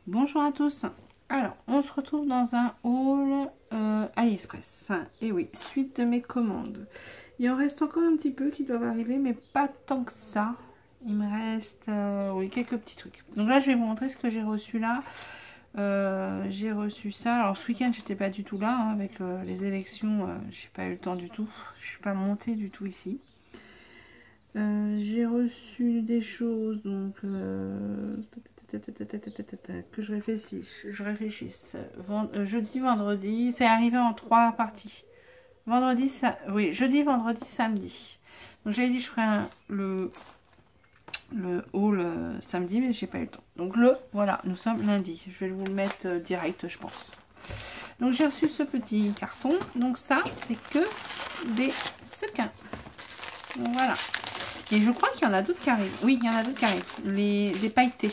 Bonjour à tous. Alors, on se retrouve dans un haul AliExpress. Et oui, suite de mes commandes. Il en reste encore un petit peu qui doivent arriver, mais pas tant que ça. Il me reste oui, quelques petits trucs. Donc là, je vais vous montrer ce que j'ai reçu là. J'ai reçu ça. Alors ce week-end, j'étais pas du tout là hein, avec les élections. J'ai pas eu le temps du tout. Je suis pas montée du tout ici. J'ai reçu des choses donc que je réfléchisse. Jeudi, vendredi, c'est arrivé en 3 parties. Vendredi, oui, jeudi, vendredi, samedi. Donc j'avais dit je ferais le haul samedi, mais j'ai pas eu le temps. Donc voilà, nous sommes lundi. Je vais vous le mettre direct, je pense. Donc j'ai reçu ce petit carton. Donc ça, c'est que des sequins. Donc voilà. Et je crois qu'il y en a d'autres qui arrivent. Oui, il y en a d'autres qui arrivent. Les pailletés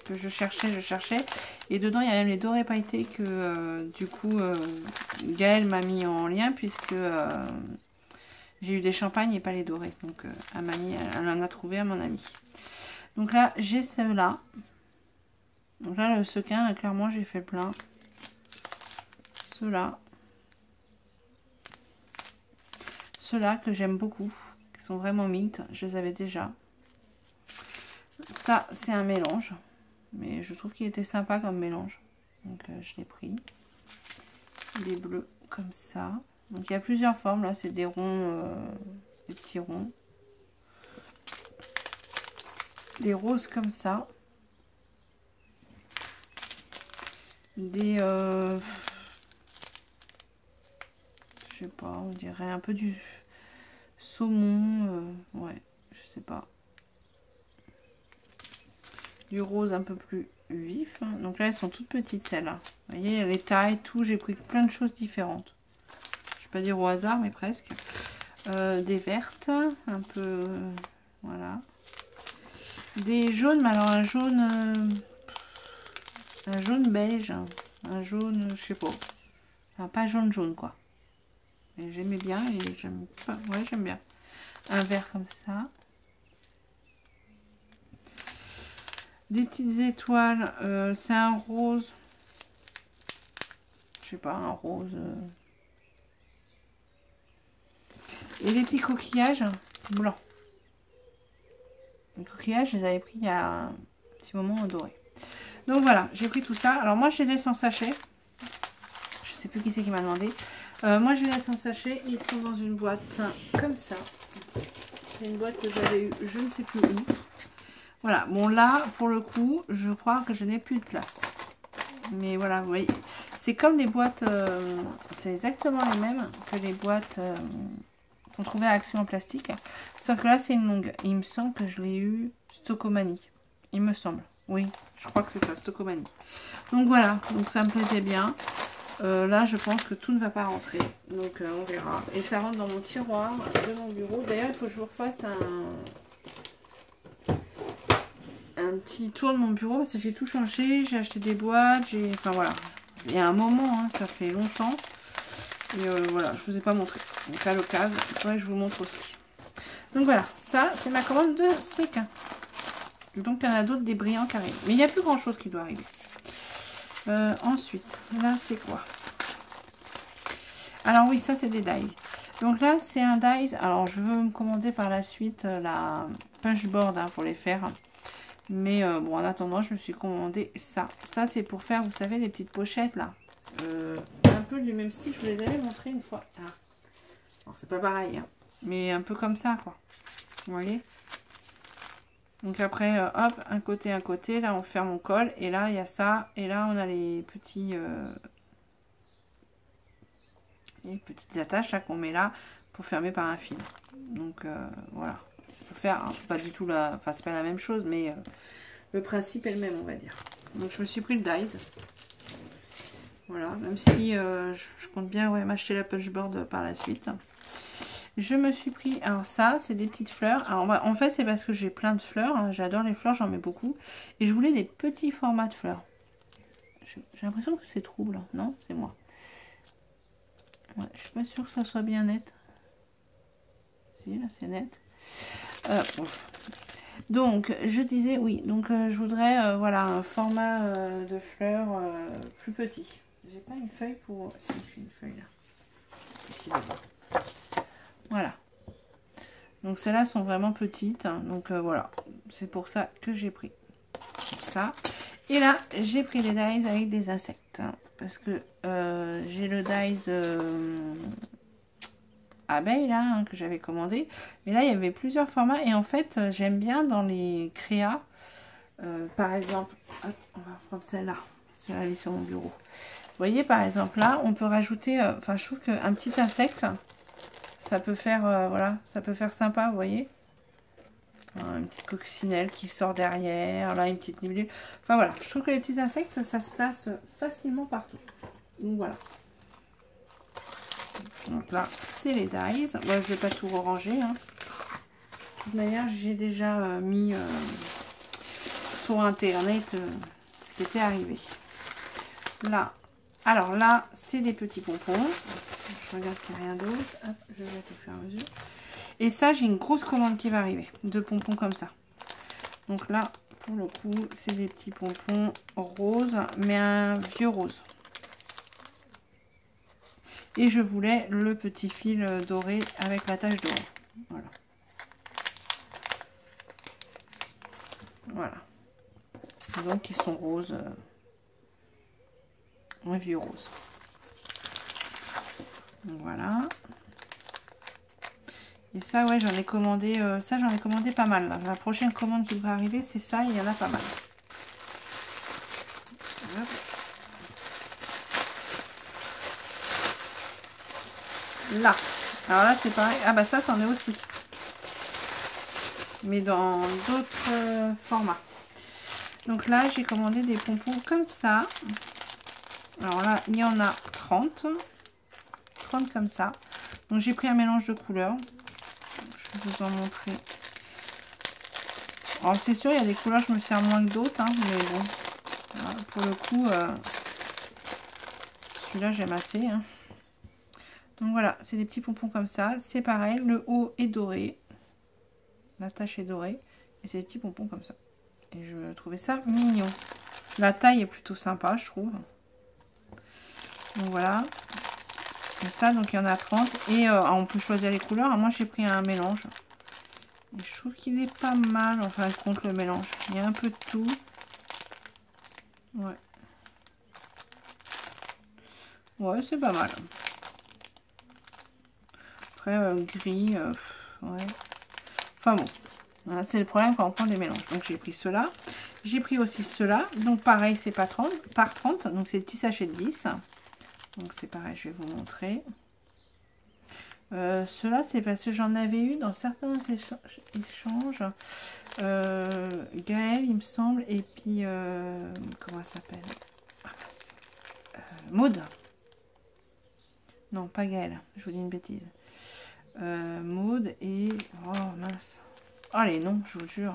que je cherchais. Et dedans, il y a même les dorés pailletés que, du coup, Gaëlle m'a mis en lien puisque j'ai eu des champagnes et pas les dorés. Donc, elle en a trouvé à mon ami. Donc là, j'ai ceux-là. Donc là, le sequin, clairement, j'ai fait le plein. Ceux-là. Ceux-là que j'aime beaucoup. Sont vraiment mint, je les avais déjà. Ça, c'est un mélange. Mais je trouve qu'il était sympa comme mélange. Donc, je l'ai pris. Des bleus comme ça. Donc, il y a plusieurs formes. Là, c'est des ronds, des petits ronds. Des roses comme ça. Des... je sais pas, on dirait un peu du saumon. Ouais, je sais pas. Du rose un peu plus vif. Donc là, elles sont toutes petites, celles-là. Vous voyez, les tailles, tout. J'ai pris plein de choses différentes. Je vais pas dire au hasard, mais presque. Des vertes, un peu... voilà. Des jaunes, mais alors un jaune beige. Un jaune, je sais pas. Enfin, pas jaune, quoi. J'aimais bien et j'aime pas... Ouais, j'aime bien. Un vert comme ça. Des petites étoiles, c'est un rose, je sais pas, un rose. Et des petits coquillages blancs. Les coquillages, je les avais pris il y a un petit moment en doré. Donc voilà, j'ai pris tout ça. Alors moi, je les laisse en sachet. Je sais plus qui c'est qui m'a demandé. Moi, je les laisse en sachet. Ils sont dans une boîte comme ça. C'est une boîte que j'avais eue, je ne sais plus où. Voilà, bon là, pour le coup, je crois que je n'ai plus de place. Mais voilà, vous voyez, c'est comme les boîtes, c'est exactement les mêmes que les boîtes qu'on trouvait à Action en plastique. Sauf que là, c'est une longue. Il me semble que je l'ai eu Stocomanie. Il me semble. Oui, je crois que c'est ça, Stocomanie. Donc voilà, donc ça me plaisait bien. Là, je pense que tout ne va pas rentrer. Donc on verra. Et ça rentre dans mon tiroir de mon bureau. D'ailleurs, il faut que je vous refasse un petit tour de mon bureau parce que j'ai tout changé, j'ai acheté des boîtes, enfin voilà, il y a un moment, hein, ça fait longtemps et voilà, je vous ai pas montré, donc à l'occasion, je vous montre aussi. Donc voilà, ça c'est ma commande de sequin. Donc il y en a d'autres, des brillants qui arrivent, mais il n'y a plus grand chose qui doit arriver. Ensuite, là c'est quoi? Alors oui, ça c'est des dies. Donc là c'est un dies, alors je veux me commander par la suite la punchboard hein, pour les faire. Mais bon, en attendant, je me suis commandé ça. Ça, c'est pour faire, vous savez, les petites pochettes, là. Un peu du même style. Je vous les avais montré une fois. Ah. Alors, c'est pas pareil, hein. Mais un peu comme ça, quoi. Vous voyez? Donc après, hop, un côté. Là, on ferme, on colle. Et là, il y a ça. Et là, on a les petites attaches, là, qu'on met là pour fermer par un fil. Donc, voilà. Pour faire, hein, c'est pas du tout la... Enfin, c'est pas la même chose, mais... le principe est le même, on va dire. Donc, je me suis pris le dies. Voilà, même si je compte bien ouais, m'acheter la punchboard par la suite. Je me suis pris... Alors ça, c'est des petites fleurs. Alors en fait, c'est parce que j'ai plein de fleurs. Hein. J'adore les fleurs, j'en mets beaucoup. Et je voulais des petits formats de fleurs. J'ai l'impression que c'est trouble. Non, c'est moi. Ouais, je suis pas sûre que ça soit bien net. Si, là, c'est net. Donc, je disais, oui, donc je voudrais, voilà, un format de fleurs plus petit. J'ai pas une feuille pour... Si, j'ai une feuille là. Ici, d'abord. Voilà. Donc, celles-là sont vraiment petites. Donc, voilà. C'est pour ça que j'ai pris ça. Et là, j'ai pris les dies avec des insectes. Parce que j'ai le dies abeille là, que j'avais commandé. Mais là, il y avait plusieurs formats. Et en fait, j'aime bien dans les créas. Par exemple, hop, on va prendre celle-là. Celle-là, elle est sur mon bureau. Vous voyez, par exemple, là, on peut rajouter... Enfin, je trouve qu'un petit insecte, ça peut faire... voilà, ça peut faire sympa, vous voyez. Une petite coccinelle qui sort derrière. Là, une petite libellule. Enfin, voilà. Je trouve que les petits insectes, ça se place facilement partout. Donc, voilà. Donc là, c'est les dies. Moi, je ne vais pas tout ranger. Hein. De toute manière, j'ai déjà mis sur Internet ce qui était arrivé. Là, alors là, c'est des petits pompons. Je regarde qu'il n'y a rien d'autre. Hop, je vais tout faire à mesure. Et ça, j'ai une grosse commande qui va arriver. De pompons comme ça. Donc là, pour le coup, c'est des petits pompons roses, mais un vieux rose. Et je voulais le petit fil doré avec la tache dorée. Voilà. Voilà. Donc, ils sont roses. Un vieux rose. Donc, voilà. Et ça, ouais, j'en ai commandé. Ça, j'en ai commandé pas mal. Là. La prochaine commande qui devrait arriver, c'est ça. Il y en a pas mal. Hop. Là. Alors là, c'est pareil. Ah bah ça, c'en est aussi. Mais dans d'autres formats. Donc là, j'ai commandé des pompons comme ça. Alors là, il y en a 30. 30 comme ça. Donc j'ai pris un mélange de couleurs. Je vais vous en montrer. Alors c'est sûr, il y a des couleurs, je me sers moins que d'autres. Hein, mais bon, voilà, pour le coup, celui-là, j'aime assez. Hein. Donc voilà, c'est des petits pompons comme ça. C'est pareil, le haut est doré. La tache est dorée. Et c'est des petits pompons comme ça. Et je trouvais ça mignon. La taille est plutôt sympa, je trouve. Donc voilà. Et ça, donc il y en a 30. Et on peut choisir les couleurs. Moi, j'ai pris un mélange. Et je trouve qu'il est pas mal, en fin de compte, le mélange. Il y a un peu de tout. Ouais. Ouais, c'est pas mal. Après, gris, ouais. Enfin bon. Voilà, c'est le problème quand on prend des mélanges. Donc j'ai pris ceux-là. J'ai pris aussi ceux-là. Donc pareil, c'est pas 30, par 30. Donc c'est des petits sachets de 10. Donc c'est pareil, je vais vous montrer. Ceux-là, c'est parce que j'en avais eu dans certains échanges. Gaël, il me semble. Et puis, comment elle s'appelle? Maud. Non, pas Gaël. Je vous dis une bêtise. Maud et... Oh mince. Oh les noms, je vous jure.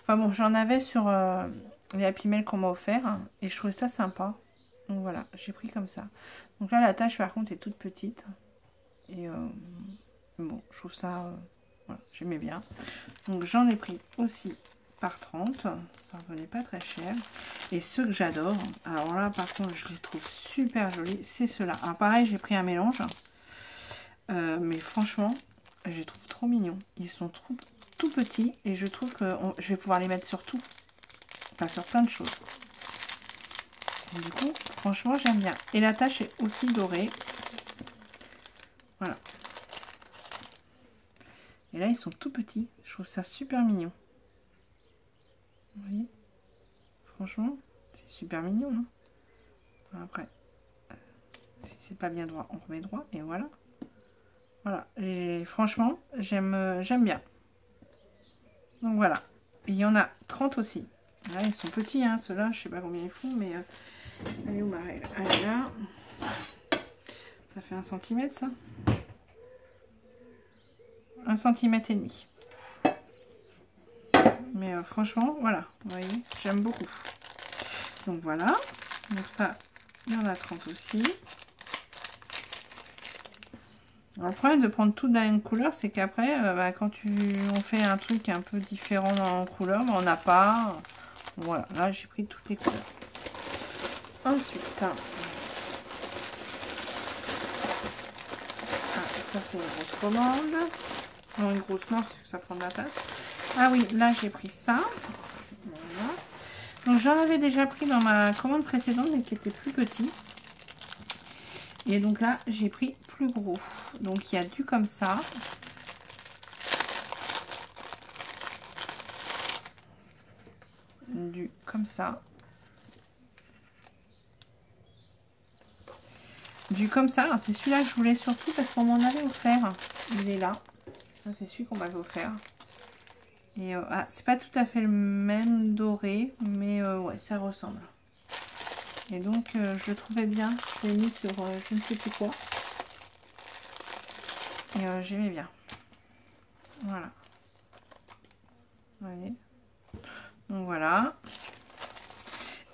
Enfin bon, j'en avais sur les Happy Mail qu'on m'a offert. Hein, et je trouvais ça sympa. Donc voilà, j'ai pris comme ça. Donc là, la tâche par contre est toute petite. Et bon, je trouve ça... voilà, j'aimais bien. Donc j'en ai pris aussi par 30. Ça revenait pas très cher. Et ceux que j'adore, alors là par contre je les trouve super jolis, c'est ceux-là. Alors pareil, j'ai pris un mélange. Mais franchement, je les trouve trop mignons. Ils sont tout petits et je trouve que je vais pouvoir les mettre sur tout. Enfin sur plein de choses. Et du coup, franchement, j'aime bien. Et la tache est aussi dorée. Voilà. Et là, ils sont tout petits. Je trouve ça super mignon. Vous voyez? Franchement, c'est super mignon. Hein, après, si c'est pas bien droit, on remet droit. Et voilà. Voilà. Et franchement, j'aime bien. Donc voilà. Et il y en a 30 aussi. Là, ils sont petits, hein, ceux-là. Je sais pas combien ils font, mais... elle est où ma règle? Elle est là. Ça fait 1 cm, ça. 1,5 cm. Mais franchement, voilà. Vous voyez, j'aime beaucoup. Donc voilà. Donc ça, il y en a 30 aussi. Alors, le problème de prendre tout de la même couleur, c'est qu'après, quand on fait un truc un peu différent en couleur, on n'a pas. Voilà, là j'ai pris toutes les couleurs. Ensuite, ça c'est une grosse commande. Non, une grosse non, parce que ça prend de la place. Ah oui, là j'ai pris ça. Voilà. Donc j'en avais déjà pris dans ma commande précédente, mais qui était plus petit. Et donc là, j'ai pris plus gros. Donc il y a du comme ça. Du comme ça. Du comme ça. C'est celui-là que je voulais surtout parce qu'on m'en avait offert. Il est là. Ça, c'est celui qu'on m'avait offert. Et c'est pas tout à fait le même doré, mais ouais, ça ressemble. Et donc, je le trouvais bien. Je l'ai mis sur je ne sais plus quoi. Et j'aimais bien. Voilà. Vous voyez. Donc voilà.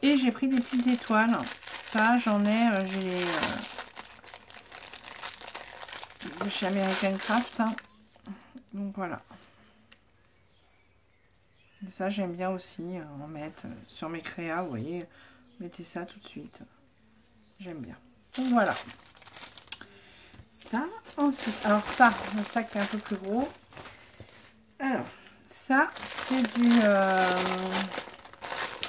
Et j'ai pris des petites étoiles. Ça, j'en ai, j'ai les de chez American Craft. Hein. Donc voilà. Et ça, j'aime bien aussi en mettre sur mes créas. Vous voyez, mettez ça tout de suite. J'aime bien. Donc voilà. Ça, ensuite. Alors ça, le sac est un peu plus gros. Alors, ça, c'est du...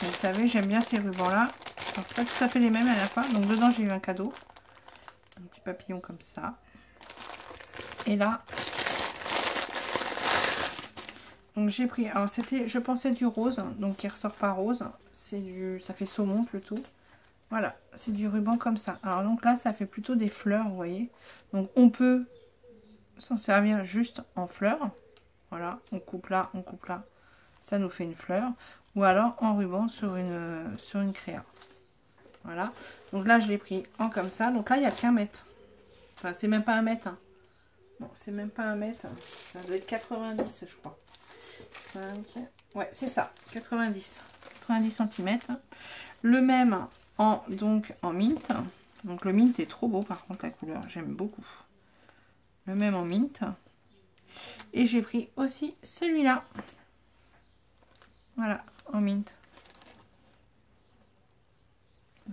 vous savez, j'aime bien ces rubans-là. Enfin, c'est pas tout à fait les mêmes à la fois. Donc dedans, j'ai eu un cadeau. Un petit papillon comme ça. Et là... Donc j'ai pris... Alors c'était, je pensais du rose. Donc qui ressort pas rose. C'est du... Ça fait saumon plutôt. Voilà, c'est du ruban comme ça. Alors donc là, ça fait plutôt des fleurs, vous voyez. Donc on peut s'en servir juste en fleurs. Voilà, on coupe là, ça nous fait une fleur. Ou alors en ruban sur une créa. Voilà, donc là je l'ai pris en comme ça. Donc là il n'y a qu'un mètre. Enfin c'est même pas un mètre. Hein. Non, c'est même pas un mètre. Ça doit être 90 je crois. 5, ouais c'est ça, 90 cm. Le même donc en mint. Donc le mint est trop beau par contre la couleur, j'aime beaucoup. Le même en mint. Et j'ai pris aussi celui-là. Voilà, en mint.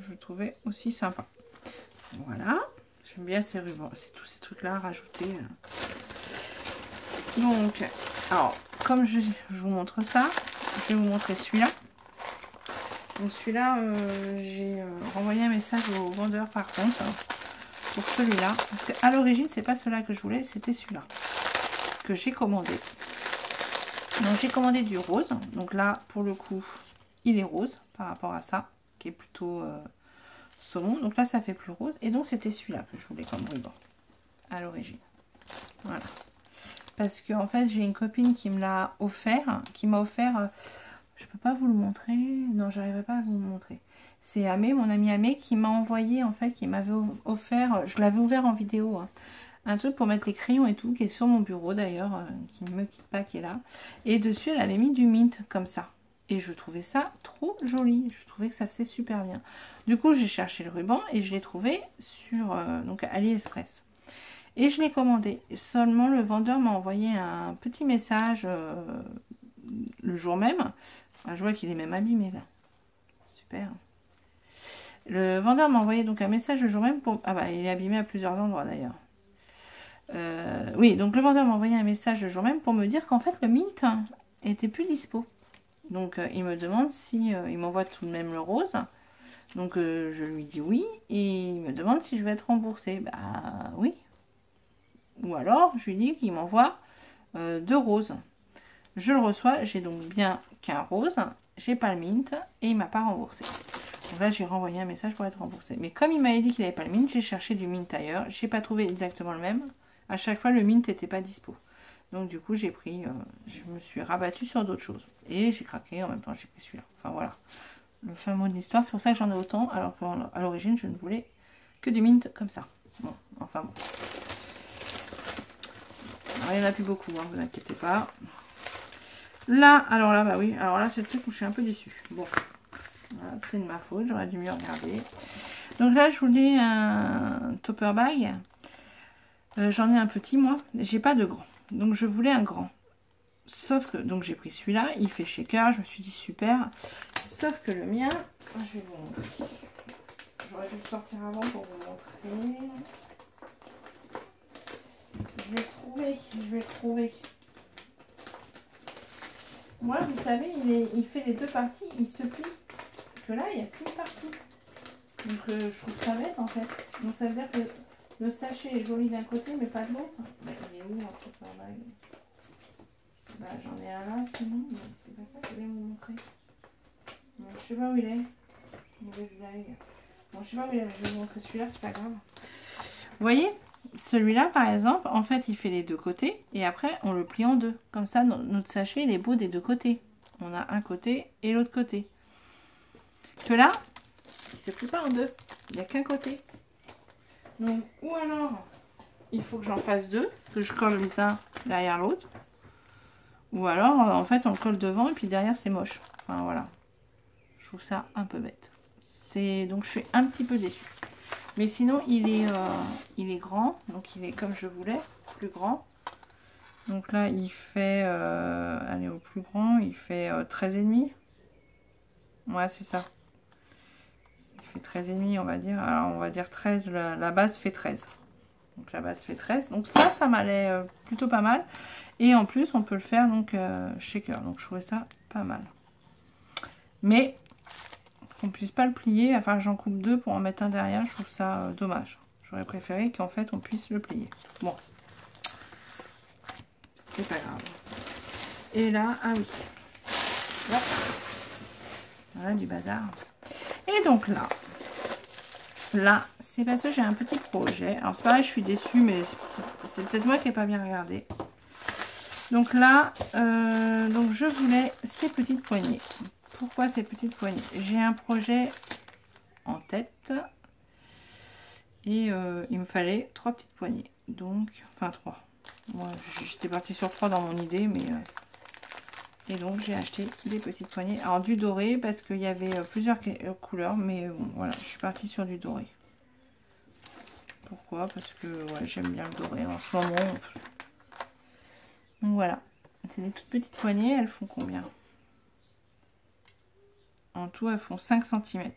Je le trouvais aussi sympa. Voilà. J'aime bien ces rubans. C'est tous ces trucs-là à rajouter. Donc, alors, comme je vous montre ça, je vais vous montrer celui-là. Donc celui-là, j'ai renvoyé un message au vendeur par contre. Pour celui-là. Parce qu'à l'origine, c'est pas celui-là que je voulais, c'était celui-là. Que j'ai commandé. Donc j'ai commandé du rose. Donc là, pour le coup, il est rose par rapport à ça, qui est plutôt saumon. Donc là, ça fait plus rose. Et donc c'était celui-là que je voulais comme ruban à l'origine. Voilà. Parce que en fait, j'ai une copine qui me l'a offert, je peux pas vous le montrer. Non, j'arriverai pas à vous le montrer. C'est Amé, mon ami Amé, qui m'a envoyé en fait, qui m'avait offert, je l'avais ouvert en vidéo. Hein, un truc pour mettre les crayons et tout, qui est sur mon bureau d'ailleurs, qui ne me quitte pas, qui est là. Et dessus, elle avait mis du mint, comme ça. Et je trouvais ça trop joli. Je trouvais que ça faisait super bien. Du coup, j'ai cherché le ruban et je l'ai trouvé sur donc AliExpress. Et je l'ai commandé. Seulement, le vendeur m'a envoyé un petit message le jour même. Ah, je vois qu'il est même abîmé, là. Super. Le vendeur m'a envoyé donc un message le jour même pour... Ah bah, il est abîmé à plusieurs endroits, d'ailleurs. Oui, donc le vendeur m'a envoyé un message le jour même pour me dire qu'en fait le mint était plus dispo. Donc il me demande si il m'envoie tout de même le rose. Donc je lui dis oui et il me demande si je vais être remboursée. Bah oui. Ou alors je lui dis qu'il m'envoie 2 roses. Je le reçois, j'ai donc bien qu'un rose, j'ai pas le mint et il m'a pas remboursé. Donc là j'ai renvoyé un message pour être remboursé. Mais comme il m'avait dit qu'il n'avait pas le mint, j'ai cherché du mint ailleurs. J'ai pas trouvé exactement le même. À chaque fois, le mint n'était pas dispo. Donc, du coup, j'ai pris... je me suis rabattue sur d'autres choses. Et j'ai craqué. En même temps, j'ai pris celui-là. Enfin, voilà. Le fin mot de l'histoire. C'est pour ça que j'en ai autant. Alors qu'à l'origine, je ne voulais que du mint comme ça. Bon, enfin bon. Alors, il n'y en a plus beaucoup. Hein, vous inquiétez pas. Là, alors là, bah oui. Alors là, c'est le truc où je suis un peu déçue. Bon. Voilà, c'est de ma faute. J'aurais dû mieux regarder. Donc là, je voulais un topper bag. J'en ai un petit, moi. J'ai pas de grand. Donc, je voulais un grand. Sauf que, donc j'ai pris celui-là. Il fait shaker. Je me suis dit super. Sauf que le mien, je vais vous montrer. J'aurais dû le sortir avant pour vous montrer. Je vais le trouver. Moi, vous savez, il fait les deux parties. Il se plie. Que là, il n'y a qu'une partie. Donc, je trouve ça bête, en fait. Donc, ça veut dire que le sachet est joli d'un côté, mais pas de l'autre. Bah, il est où, en fait, par là? Bah, j'en ai un là, sinon. C'est pas ça que je voulais vous montrer. Bon, je sais pas où il est. Mauvaise blague. Bon, je sais pas où il est. Je vais vous montrer celui-là, c'est pas grave. Vous voyez, celui-là, par exemple, en fait, il fait les deux côtés. Et après, on le plie en deux. Comme ça, notre sachet, il est beau des deux côtés. On a un côté et l'autre côté. Que là, il ne se plie pas en deux. Il n'y a qu'un côté. Donc, ou alors, il faut que j'en fasse deux. Que je colle les uns derrière l'autre. Ou alors, en fait, on le colle devant et puis derrière, c'est moche. Enfin, voilà. Je trouve ça un peu bête. Donc, je suis un petit peu déçue. Mais sinon, il est grand. Donc, il est comme je voulais. Plus grand. Donc là, il fait... allez, au plus grand, il fait 13,5. Ouais, c'est ça. Il fait 13,5, on va dire. Alors, on va dire 13. La base fait 13. Donc, la base fait 13. Donc, ça m'allait plutôt pas mal. Et en plus, on peut le faire, donc, shaker. Donc, je trouvais ça pas mal. Mais... qu'on puisse pas le plier, enfin j'en coupe deux pour en mettre un derrière, je trouve ça dommage. J'aurais préféré qu'en fait on puisse le plier. Bon, c'est pas grave. Et là, ah oui, hop. Voilà du bazar. Et donc là c'est parce que j'ai un petit projet. Alors c'est pareil, je suis déçue, mais c'est peut-être moi qui n'ai pas bien regardé. Donc là, donc je voulais ces petites poignées. Pourquoi ces petites poignées? J'ai un projet en tête et il me fallait 3 petites poignées, donc enfin 3. Moi j'étais partie sur 3 dans mon idée, mais et donc j'ai acheté des petites poignées, alors du doré parce qu'il y avait plusieurs couleurs, mais bon, voilà, je suis partie sur du doré. Pourquoi? Parce que ouais, j'aime bien le doré en ce moment. Donc voilà, c'est des toutes petites poignées. Elles font combien? En tout elles font 5 cm.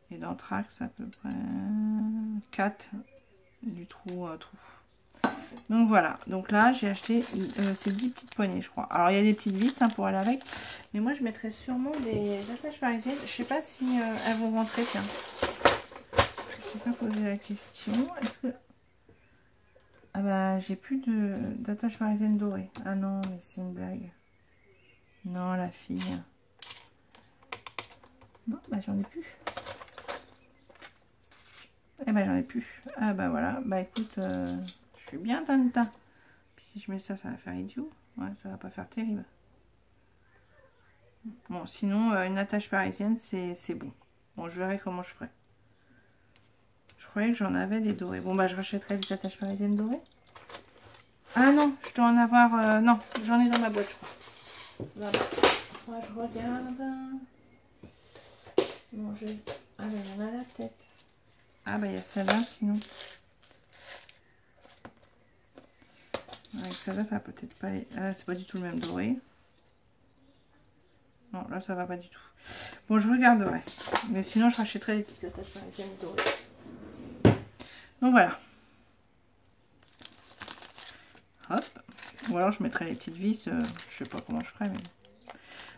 Et dans Trax, à peu près 4 du trou. Donc voilà. Donc là, j'ai acheté ces 10 petites poignées, je crois. Alors, il y a des petites vis pour aller avec. Mais moi, je mettrais sûrement des attaches parisiennes. Je sais pas si elles vont rentrer, tiens. Je vais pas poser la question. Est-ce que... Ah bah, j'ai plus d'attaches parisiennes dorées. Ah non, mais c'est une blague. Non, la fille. Non, bah j'en ai plus. Eh ben j'en ai plus. Ah bah voilà. Bah écoute, je suis bien tanta. Puis si je mets ça, ça va faire idiot. Ouais, ça va pas faire terrible. Bon, sinon, une attache parisienne, c'est bon. Bon, je verrai comment je ferai. Je croyais que j'en avais des dorés. Bon bah je rachèterai des attaches parisiennes dorées. Ah non, je dois en avoir... non, j'en ai dans ma boîte, je crois. Là-bas. Ouais, je regarde. Bon, ah ben il y en a la tête. Ah bah il y a celle-là sinon. Avec celle-là ça va peut-être pas aller. Ah, c'est pas du tout le même doré. Non, là ça va pas du tout. Bon, je regarderai. Mais sinon je rachèterai les petites attaches parisiennes dorées. Donc voilà. Hop. Ou alors je mettrai les petites vis. Je sais pas comment je ferai. Mais...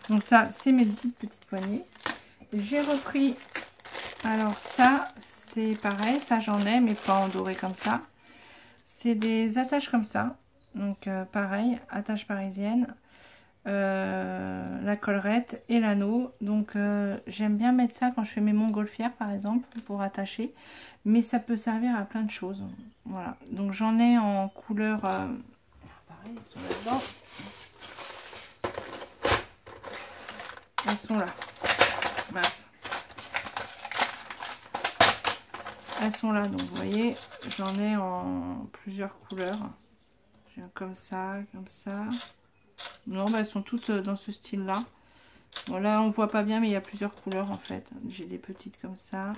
Donc ça c'est mes petites poignées. J'ai repris. Alors ça c'est pareil. Ça j'en ai mais pas en doré comme ça. C'est des attaches comme ça. Donc pareil, attache parisienne, la collerette et l'anneau. Donc j'aime bien mettre ça quand je fais mes montgolfières par exemple pour attacher. Mais ça peut servir à plein de choses. Voilà. Donc j'en ai en couleur... pareil, elles sont là-dedans. Elles sont là. Mince. Elles sont là. Donc vous voyez, j'en ai en plusieurs couleurs. J'ai comme ça, comme ça. Non, bah, elles sont toutes dans ce style-là. Bon, là, on voit pas bien, mais il y a plusieurs couleurs, en fait. J'ai des petites comme ça.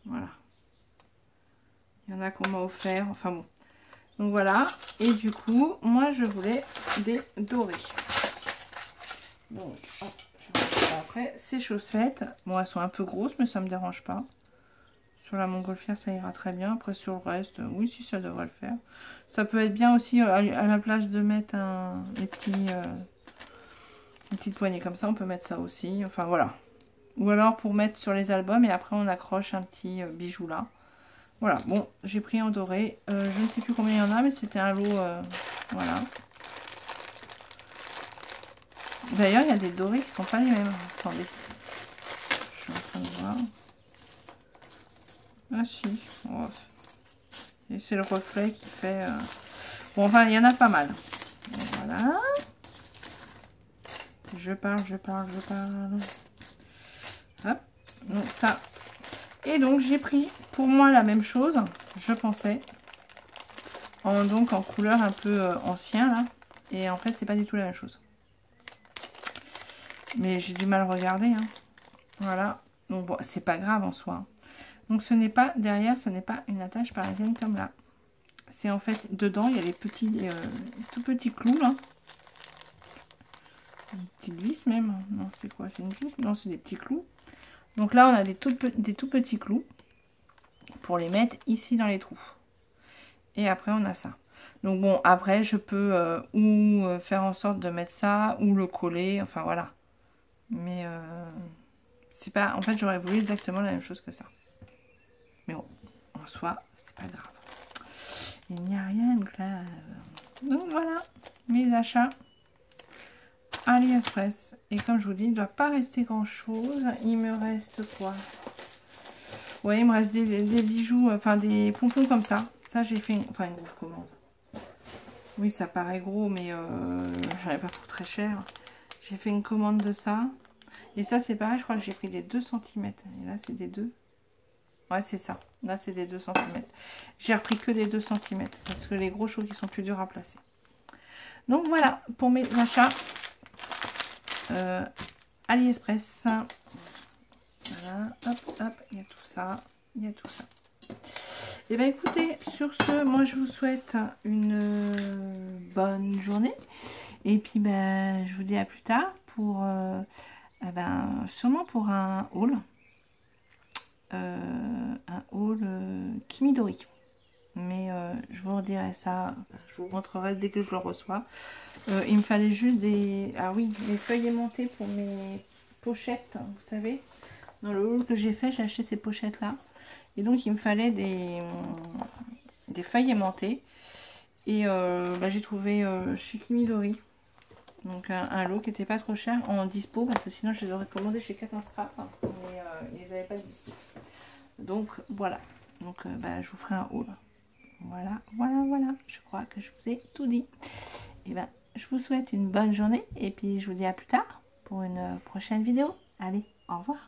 Voilà. Il y en a qu'on m'a offert. Enfin bon. Donc voilà. Et du coup, moi je voulais des dorés. Donc, hop, après, c'est chose faite. Bon, elles sont un peu grosses, mais ça me dérange pas. Sur la montgolfière, ça ira très bien. Après, sur le reste, oui, si, ça devrait le faire. Ça peut être bien aussi, à la place de mettre des petits... une petite poignée comme ça, on peut mettre ça aussi. Enfin, voilà. Ou alors pour mettre sur les albums et après on accroche un petit bijou là. Voilà, bon, j'ai pris en doré. Je ne sais plus combien il y en a, mais c'était un lot, voilà. D'ailleurs, il y a des dorés qui sont pas les mêmes. Attendez. Je suis en train de voir. Ah si. Oh. Et c'est le reflet qui fait... Bon, enfin, il y en a pas mal. Bon, voilà. Je parle. Hop. Donc ça. Et donc, j'ai pris pour moi la même chose, je pensais. Donc en couleur un peu ancien là. Et en fait, c'est pas du tout la même chose. Mais j'ai du mal à regarder. Hein. Voilà. Donc bon, c'est pas grave en soi. Donc ce n'est pas, derrière, ce n'est pas une attache parisienne comme là. C'est en fait, dedans, il y a les petits, tout petits clous là. Une petite vis même. Non, c'est quoi? C'est une vis? Non, c'est des petits clous. Donc là, on a des tout petits clous pour les mettre ici dans les trous. Et après, on a ça. Donc bon, après, je peux ou faire en sorte de mettre ça, ou le coller, enfin voilà. Mais c'est pas... En fait, j'aurais voulu exactement la même chose que ça. Mais bon, en soi, c'est pas grave. Il n'y a rien de grave. Donc voilà, mes achats AliExpress. Et comme je vous dis, il ne doit pas rester grand-chose. Il me reste quoi? Ouais, il me reste des bijoux, enfin des pompons comme ça. Ça, j'ai fait une grosse commande. Oui, ça paraît gros, mais j'en ai pas pour très cher. J'ai fait une commande de ça. Et ça, c'est pareil, je crois que j'ai pris des 2 cm. Et là, c'est des 2. Ouais, c'est ça. Là, c'est des 2 cm. J'ai repris que des 2 cm. Parce que les gros choses qui sont plus durs à placer. Donc, voilà pour mes achats AliExpress. Voilà, hop, il y a tout ça. Il y a tout ça. Et bien écoutez, sur ce, moi je vous souhaite une bonne journée. Et puis ben, je vous dis à plus tard pour sûrement pour un haul. Kimidori. Mais je vous redirai ça, je vous montrerai dès que je le reçois. Il me fallait juste des... Ah oui, des feuilles aimantées pour mes pochettes, vous savez. Dans le haul que j'ai fait, j'ai acheté ces pochettes là. Et donc il me fallait des feuilles aimantées. Et j'ai trouvé chez Kimidori. Donc un lot qui n'était pas trop cher en dispo. Parce que sinon je les aurais commandés chez Cat & Scrap. Mais ils n'avaient pas de dispo. Donc voilà. Donc je vous ferai un haul. Voilà. Je crois que je vous ai tout dit. Et ben je vous souhaite une bonne journée. Et puis je vous dis à plus tard pour une prochaine vidéo. Allez, au revoir.